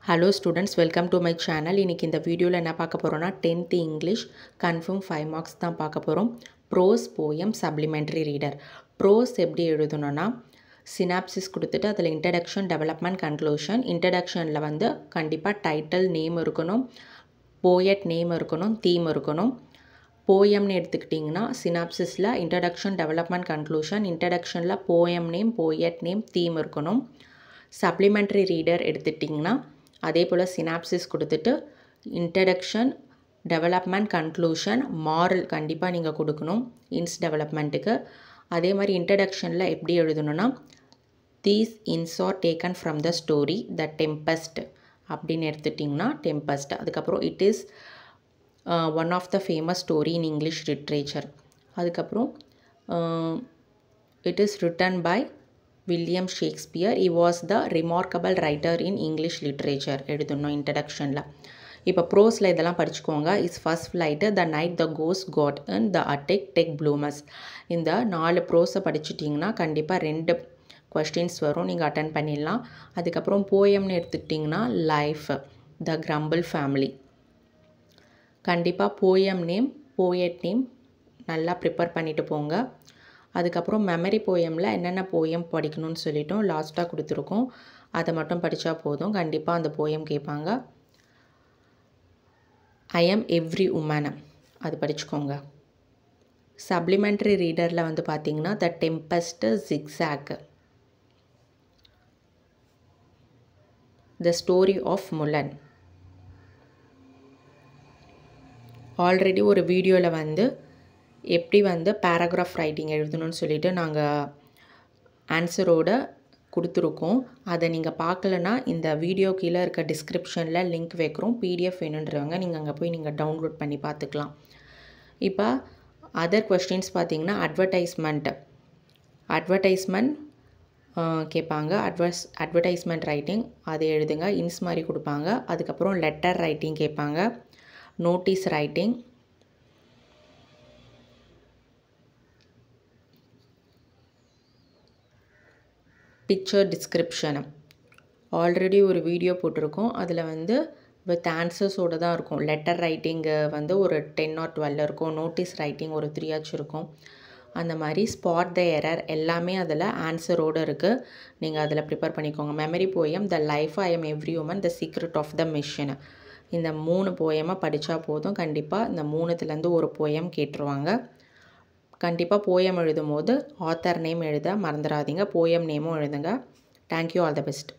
Hello students, welcome to my channel. இன்னைக்கு இந்த வீடியோல என்ன பார்க்க போறோம்னா 10th இங்கிலீஷ் கன்ஃபார்ம் 5 மார்க்ஸ் தான் பார்க்க போறோம். Prose poem supplementary reader. Prose எப்படி எழுதணும்னா சினாப்சிஸ் கொடுத்துட்டு அதில் இன்ட்ரடக்ஷன், டெவலப்மெண்ட், கன்க்ளூஷன். இன்ட்ரடக்ஷனில் வந்து கண்டிப்பாக டைட்டில் நேம் இருக்கணும், போயட் நேம் இருக்கணும், தீம் இருக்கணும். போயம்னு எடுத்துக்கிட்டிங்கன்னா சினாப்சிஸில் இன்ட்ரடக்ஷன், டெவலப்மெண்ட், கன்க்ளூஷன். இன்ட்ரடக்ஷனில் poem name, poet name, theme இருக்கணும். சப்ளிமெண்டரி ரீடர் எடுத்துட்டிங்கன்னா அதே போல் சினாப்சிஸ் கொடுத்துட்டு இன்ட்ரடக்ஷன், டெவலப்மெண்ட், கன்க்ளூஷன், மாரல் கண்டிப்பாக நீங்கள் கொடுக்கணும் இன்ஸ் டெவலப்மெண்ட்டுக்கு. அதே மாதிரி இன்ட்ரடக்ஷனில் எப்படி எழுதணும்னா these lines are taken from the story the Tempest அப்படின்னு எடுத்துட்டிங்கன்னா டெம்பஸ்ட். அதுக்கப்புறம் it is one of the famous story in English literature. அதுக்கப்புறம் it is written by William Shakespeare. he was the remarkable writer in English literature எழுதணும் இன்ட்ரடக்ஷனில். இப்போ ப்ரோஸில் இதெல்லாம் படிச்சுக்கோங்க. Is first flight, the night the கோஸ் got and the attic deck blooms. இந்த 4 ப்ரோஸை படிச்சுட்டிங்கன்னா கண்டிப்பாக 2 questions வரும், நீங்கள் அட்டன் பண்ணிடலாம். அதுக்கப்புறம் போயம்னு எடுத்துக்கிட்டிங்கன்னா லைஃப், த கிரம்பிள் ஃபேமிலி. கண்டிப்பாக போயம் நேம், போயட் நேம் நல்லா ப்ரிப்பேர் பண்ணிட்டு போங்க. அதுக்கப்புறம் மெமரி போயமில் என்னென்ன போயம் படிக்கணும்னு சொல்லிட்டோம், லாஸ்ட்டாக கொடுத்துருக்கோம். அதை மட்டும் படித்தா போதும், கண்டிப்பாக அந்த போயம் கேட்பாங்க. ஐ எம் எவ்ரி உமன் அது படிச்சுக்கோங்க. சப்ளிமெண்ட்ரி ரீடரில் வந்து பார்த்திங்கன்னா the Tempest, zigzag, the story of Mulan. Already ஒரு வீடியோவில் வந்து எப்படி வந்து பேராகிராஃப் ரைட்டிங் எழுதணும்னு சொல்லிட்டு நாங்கள் ஆன்சரோட கொடுத்துருக்கோம். அதை நீங்கள் பார்க்கலன்னா இந்த வீடியோ கீழே இருக்க டிஸ்கிரிப்ஷனில் லிங்க் வைக்கிறோம். பிடிஎஃப் வேணுன்றவங்க நீங்கள் அங்கே போய் நீங்கள் டவுன்லோட் பண்ணி பார்த்துக்கலாம். இப்போ அதர் கொஸ்டின்ஸ் பார்த்தீங்கன்னா அட்வர்டைஸ்மெண்ட் கேட்பாங்க. அட்வர்டைஸ்மெண்ட் ரைட்டிங் அது எழுதுங்க, இன்ஸ் மாதிரி கொடுப்பாங்க. அதுக்கப்புறம் லெட்டர் ரைட்டிங் கேட்பாங்க, notice writing, picture description. Already ஒரு வீடியோ போட்டிருக்கோம், அதில் வந்து வித் ஆன்சர்ஸோடு தான் இருக்கும். லெட்டர் ரைட்டிங்கு வந்து ஒரு 10 or 12 இருக்கும், நோட்டீஸ் ரைட்டிங் ஒரு 3 இருக்கும். அந்த மாதிரி ஸ்பாட் த எரர் எல்லாமே அதில் ஆன்சரோடு இருக்குது, நீங்கள் அதில் ப்ரிப்பேர் பண்ணிக்கோங்க. Memory poem the life, I am every woman, the secret of the mission. இந்த 3 போயமாக படித்தா போதும், கண்டிப்பாக இந்த 3த்துலேருந்து ஒரு போயம் கேட்டுருவாங்க. கண்டிப்பாக போயம் எழுதும் போது ஆத்தர் நேம் எழுத மறந்துடாதீங்க, போயம் நேமும் எழுதுங்க. Thank you, all the best.